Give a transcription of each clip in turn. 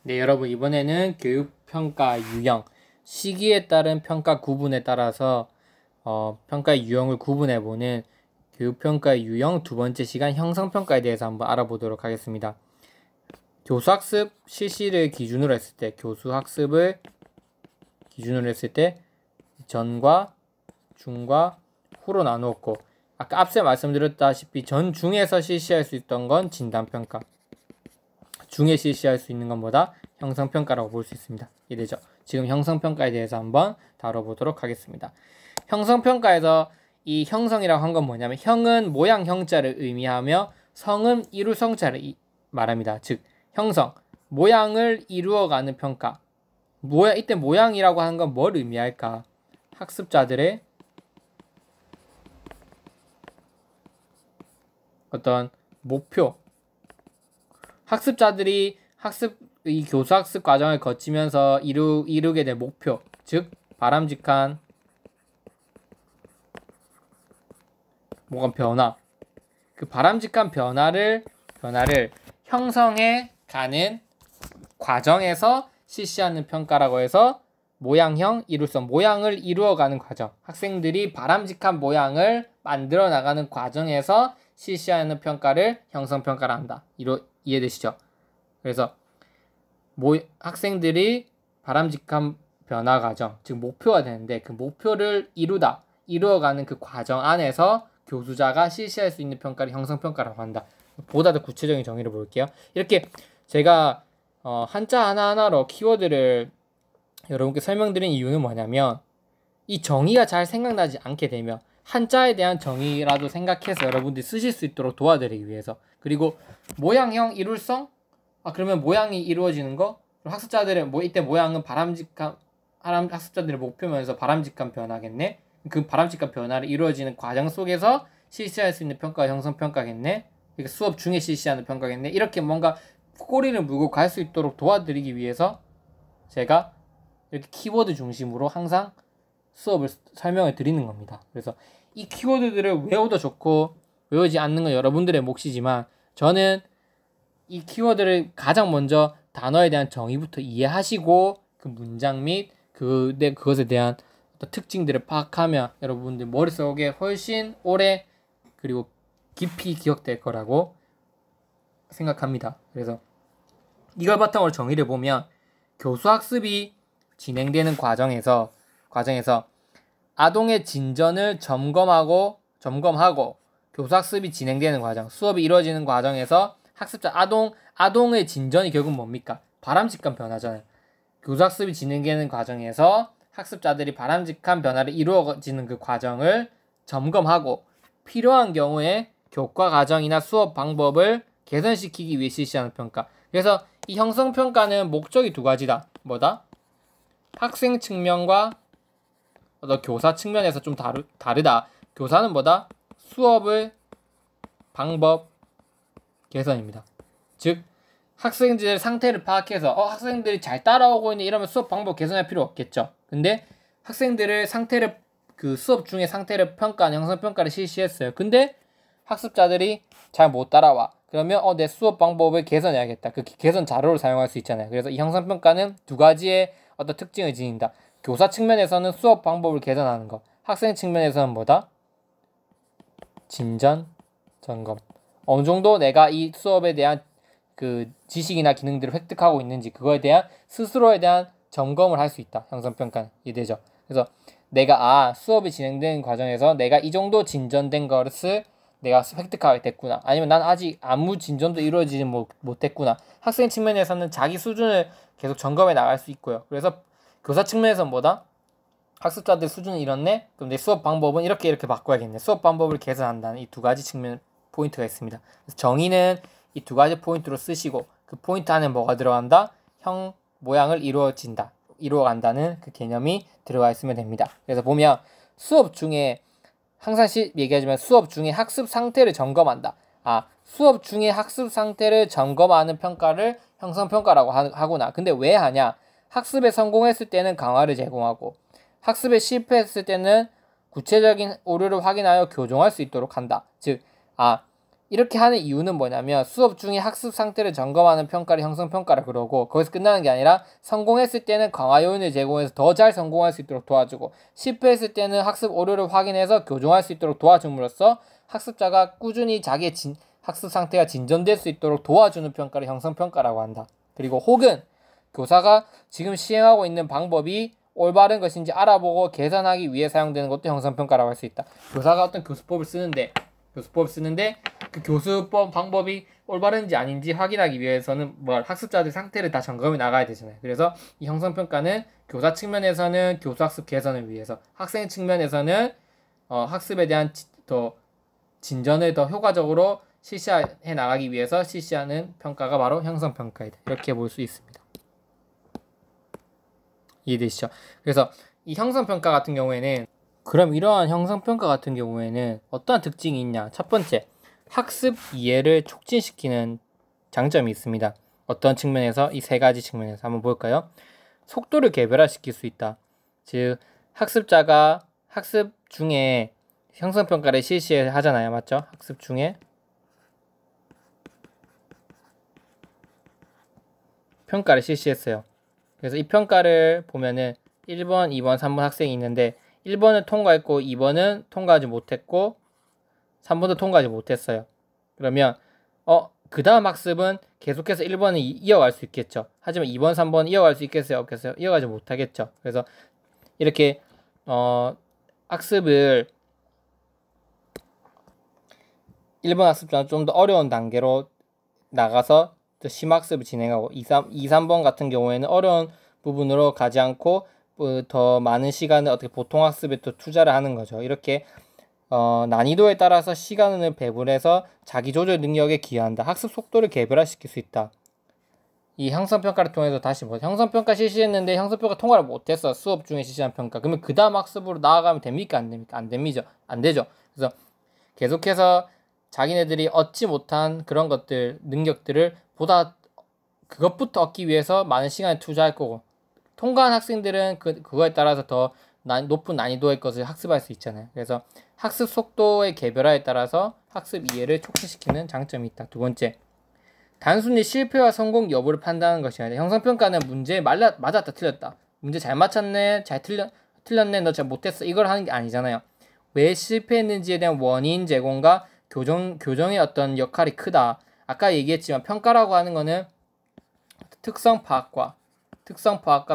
네, 여러분 이번에는 교육평가 유형, 시기에 따른 평가 구분에 따라서 평가의 유형을 구분해보는 교육평가의 유형 두 번째 시간 형성평가에 대해서 한번 알아보도록 하겠습니다. 교수학습 실시를 기준으로 했을 때, 교수학습을 기준으로 했을 때 전과 중과 후로 나누었고, 아까 앞서 말씀드렸다시피 전 중에서 실시할 수 있던 건 진단평가, 중에 실시할 수 있는 것보다 형성평가라고 볼 수 있습니다. 이해되죠? 지금 형성평가에 대해서 한번 다뤄보도록 하겠습니다. 형성평가에서 이 형성이라고 한 건 뭐냐면, 형은 모양 형자를 의미하며 성은 이룰 성자를 말합니다. 즉 형성, 모양을 이루어가는 평가. 이때 모양이라고 하는 건 뭘 의미할까? 학습자들의 어떤 목표, 학습자들이 이 교수학습 과정을 거치면서 이루게 될 목표, 즉 바람직한 변화, 그 바람직한 변화를 형성해 가는 과정에서 실시하는 평가라고 해서 모양형, 이룰성, 모양을 이루어가는 과정, 학생들이 바람직한 모양을 만들어 나가는 과정에서 실시하는 평가를 형성평가라 한다. 이해되시죠? 그래서 학생들이 바람직한 변화 과정, 즉 목표가 되는데 그 목표를 이루어가는 그 과정 안에서 교수자가 실시할 수 있는 평가를 형성평가라고 한다. 보다 더 구체적인 정의를 볼게요. 이렇게 제가 한자 하나하나로 키워드를 여러분께 설명드린 이유는 뭐냐면, 이 정의가 잘 생각나지 않게 되면 한자에 대한 정의라도 생각해서 여러분들이 쓰실 수 있도록 도와드리기 위해서. 그리고 모양형, 이룰성? 그러면 모양이 이루어지는 거? 학습자들의 이때 모양은 학습자들의 목표면서 바람직한 변화겠네? 그 바람직한 변화를 이루어지는 과정 속에서 실시할 수 있는 평가가 형성평가겠네? 그러니까 수업 중에 실시하는 평가겠네? 이렇게 뭔가 꼬리를 물고 갈 수 있도록 도와드리기 위해서 제가 이렇게 키워드 중심으로 항상 수업을 설명을 드리는 겁니다. 그래서 이 키워드들을 외워도 좋고 외우지 않는 건 여러분들의 몫이지만, 저는 이 키워드를 가장 먼저 단어에 대한 정의부터 이해하시고 그 문장 및 그것에 대한 특징들을 파악하면 여러분들 머릿속에 훨씬 오래 그리고 깊이 기억될 거라고 생각합니다. 그래서 이걸 바탕으로 정의를 보면, 교수학습이 진행되는 과정에서 아동의 진전을 점검하고 교수학습이 진행되는 과정, 수업이 이루어지는 과정에서 학습자 아동의 진전이 결국 뭡니까? 바람직한 변화잖아요. 교수학습이 진행되는 과정에서 학습자들이 바람직한 변화를 이루어지는 그 과정을 점검하고 필요한 경우에 교과 과정이나 수업 방법을 개선시키기 위해 실시하는 평가. 그래서 이 형성평가는 목적이 두 가지다. 뭐다? 학생 측면과 교사 측면에서 좀 다르다. 교사는 뭐다? 수업의 방법 개선입니다. 즉 학생들의 상태를 파악해서 학생들이 잘 따라오고 있네 이러면 수업 방법 개선할 필요 없겠죠. 근데 학생들의 수업 중에 상태를 평가하는 형성평가를 실시했어요. 근데 학습자들이 잘 못 따라와. 그러면 내 수업 방법을 개선해야겠다. 그 개선 자료를 사용할 수 있잖아요. 그래서 이 형성평가는 두 가지의 어떤 특징을 지닌다. 교사 측면에서는 수업 방법을 개선하는 것, 학생 측면에서는 뭐다? 진전, 점검. 어느 정도 내가 이 수업에 대한 그 지식이나 기능들을 획득하고 있는지 그거에 대한 스스로에 대한 점검을 할 수 있다. 형성평가는 이해되죠? 그래서 내가 수업이 진행되는 과정에서 내가 이 정도 진전된 것을 내가 획득하게 됐구나, 아니면 난 아직 아무 진전도 이루어지지 못했구나. 학생 측면에서는 자기 수준을 계속 점검해 나갈 수 있고요. 그래서 교사 측면에서는 뭐다? 학습자들 수준은 이렇네? 그럼 내 수업 방법은 이렇게 바꿔야겠네. 수업 방법을 개선한다는 이 두 가지 측면 포인트가 있습니다. 그래서 정의는 이 두 가지 포인트로 쓰시고, 그 포인트 안에 뭐가 들어간다? 모양을 이루어간다는 그 개념이 들어가 있으면 됩니다. 그래서 보면 수업 중에 항상 얘기하지만 수업 중에 학습 상태를 점검한다. 수업 중에 학습 상태를 점검하는 평가를 형성평가라고 하구나. 근데 왜 하냐? 학습에 성공했을 때는 강화를 제공하고, 학습에 실패했을 때는 구체적인 오류를 확인하여 교정할 수 있도록 한다. 즉, 이렇게 하는 이유는 뭐냐면 수업 중에 학습 상태를 점검하는 평가를 형성평가라 그러고 거기서 끝나는 게 아니라 성공했을 때는 강화 요인을 제공해서 더 잘 성공할 수 있도록 도와주고 실패했을 때는 학습 오류를 확인해서 교정할 수 있도록 도와줌으로써 학습자가 꾸준히 자기의 학습 상태가 진전될 수 있도록 도와주는 평가를 형성평가라고 한다. 그리고 혹은 교사가 지금 시행하고 있는 방법이 올바른 것인지 알아보고 개선하기 위해 사용되는 것도 형성평가라고 할 수 있다. 교사가 어떤 교수법을 쓰는데 그 교수법 방법이 올바른지 아닌지 확인하기 위해서는 학습자들 상태를 다 점검해 나가야 되잖아요. 그래서 이 형성평가는 교사 측면에서는 교수학습 개선을 위해서, 학생 측면에서는 학습에 대한 더 진전을 더 효과적으로 실시해 나가기 위해서 실시하는 평가가 바로 형성평가이다. 이렇게 볼 수 있습니다. 이해되시죠? 그래서 이 형성평가 같은 경우에는 그럼 이러한 형성평가 같은 경우에는 어떠한 특징이 있냐? 첫 번째, 학습 이해를 촉진시키는 장점이 있습니다. 어떤 측면에서? 이 세 가지 측면에서 한번 볼까요? 속도를 개별화시킬 수 있다. 즉 학습자가 학습 중에 형성평가를 실시하잖아요. 맞죠? 학습 중에 평가를 실시했어요. 그래서 이 평가를 보면은 1번, 2번, 3번 학생이 있는데 1번은 통과했고 2번은 통과하지 못했고 3번도 통과하지 못했어요. 그러면 그 다음 학습은 계속해서 1번은 이어갈 수 있겠죠. 하지만 2번, 3번 이어갈 수 있겠어요? 없겠어요? 이어가지 못하겠죠. 그래서 이렇게 학습을 1번 학습자는 좀 더 어려운 단계로 나가서 심학습을 진행하고 2, 3번 같은 경우에는 어려운 부분으로 가지 않고 더 많은 시간을 어떻게 보통 학습에 또 투자를 하는 거죠. 이렇게 난이도에 따라서 시간을 배분해서 자기 조절 능력에 기여한다. 학습 속도를 개별화시킬 수 있다. 이 형성평가를 통해서 다시 형성평가 실시했는데 형성평가 통과를 못했어. 수업 중에 실시한 평가. 그러면 그 다음 학습으로 나아가면 됩니까? 안 됩니까? 안 되죠. 그래서 계속해서 자기네들이 얻지 못한 그런 것들, 능력들을 보다 그것부터 얻기 위해서 많은 시간을 투자할 거고, 통과한 학생들은 그거에 따라서 더 높은 난이도의 것을 학습할 수 있잖아요. 그래서 학습 속도의 개별화에 따라서 학습 이해를 촉진시키는 장점이 있다. 두 번째, 단순히 실패와 성공 여부를 판단하는 것이 아니라 형성평가는 문제에 맞았다 틀렸다, 문제 잘 맞췄네, 잘 틀렸네, 너 잘 못했어, 이걸 하는 게 아니잖아요. 왜 실패했는지에 대한 원인 제공과 교정의 어떤 역할이 크다. 아까 얘기했지만 평가라고 하는 거는 특성 파악과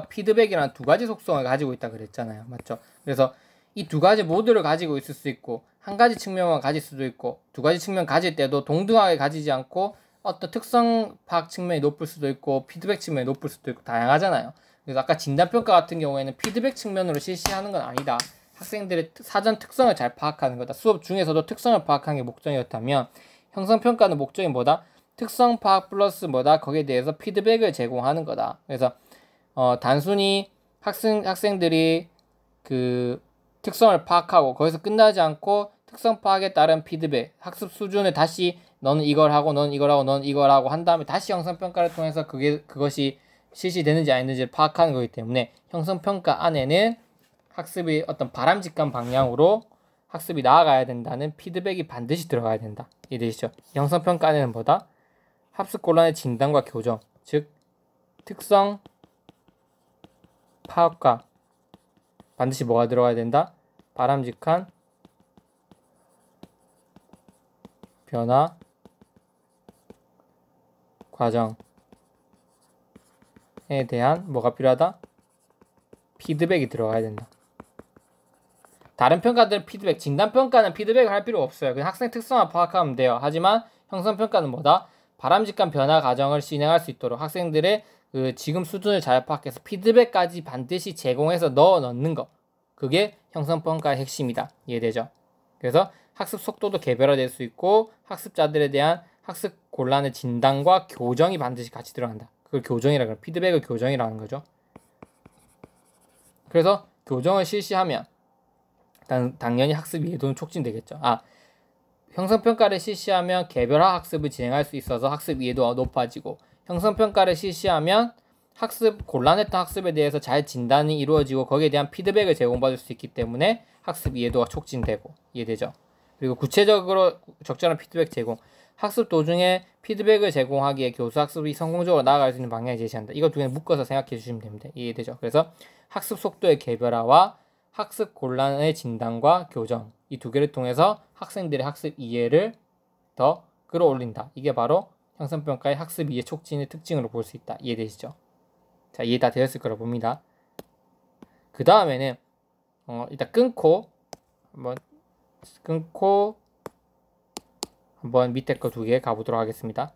피드백이라는 두 가지 속성을 가지고 있다 그랬잖아요. 맞죠? 그래서 이 두 가지 모두를 가지고 있을 수 있고, 한 가지 측면만 가질 수도 있고, 두 가지 측면 가질 때도 동등하게 가지지 않고 어떤 특성 파악 측면이 높을 수도 있고 피드백 측면이 높을 수도 있고 다양하잖아요. 그래서 아까 진단평가 같은 경우에는 피드백 측면으로 실시하는 건 아니다. 학생들의 사전 특성을 잘 파악하는 거다. 수업 중에서도 특성을 파악하는 게 목적이었다면 형성평가는 목적이 뭐다? 특성 파악 플러스 뭐다? 거기에 대해서 피드백을 제공하는 거다. 그래서 단순히 학생들이 그 특성을 파악하고 거기서 끝나지 않고 특성 파악에 따른 피드백, 학습 수준을 다시 너는 이걸 하고 너는 이걸 하고 너는 이걸 하고 한 다음에 다시 형성평가를 통해서 그것이 실시되는지 아닌지를 파악하는 거기 때문에 형성평가 안에는 학습이 어떤 바람직한 방향으로 학습이 나아가야 된다는 피드백이 반드시 들어가야 된다. 이해되시죠? 형성평가 안에는 뭐다? 학습 곤란의 진단과 교정, 즉 특성 파악과 반드시 뭐가 들어가야 된다? 바람직한 변화 과정에 대한 뭐가 필요하다? 피드백이 들어가야 된다. 다른 평가들은 피드백, 진단평가는 피드백을 할 필요 없어요. 그냥 학생 특성만 파악하면 돼요. 하지만 형성평가는 뭐다? 바람직한 변화 과정을 진행할 수 있도록 학생들의 지금 수준을 잘 파악해서 피드백까지 반드시 제공해서 넣는 거. 그게 형성평가의 핵심이다. 이해되죠? 그래서 학습 속도도 개별화될 수 있고 학습자들에 대한 학습 곤란의 진단과 교정이 반드시 같이 들어간다. 그걸 교정이라고 해요. 피드백을 교정이라는 거죠. 그래서 교정을 실시하면 당연히 학습 이해도는 촉진되겠죠. 형성평가를 실시하면 개별화 학습을 진행할 수 있어서 학습 이해도가 높아지고, 형성평가를 실시하면 곤란했던 학습에 대해서 잘 진단이 이루어지고 거기에 대한 피드백을 제공받을 수 있기 때문에 학습 이해도가 촉진되고. 이해되죠? 그리고 구체적으로 적절한 피드백 제공, 학습 도중에 피드백을 제공하기에 교수 학습이 성공적으로 나아갈 수 있는 방향을 제시한다. 이거 두 개는 묶어서 생각해 주시면 됩니다. 이해되죠? 그래서 학습 속도의 개별화와 학습 곤란의 진단과 교정, 이 두 개를 통해서 학생들의 학습 이해를 더 끌어올린다. 이게 바로 형성평가의 학습 이해 촉진의 특징으로 볼 수 있다. 이해되시죠? 자, 이해 다 되었을 거라 봅니다. 그 다음에는 일단 끊고 한번 밑에 거 두 개 가보도록 하겠습니다.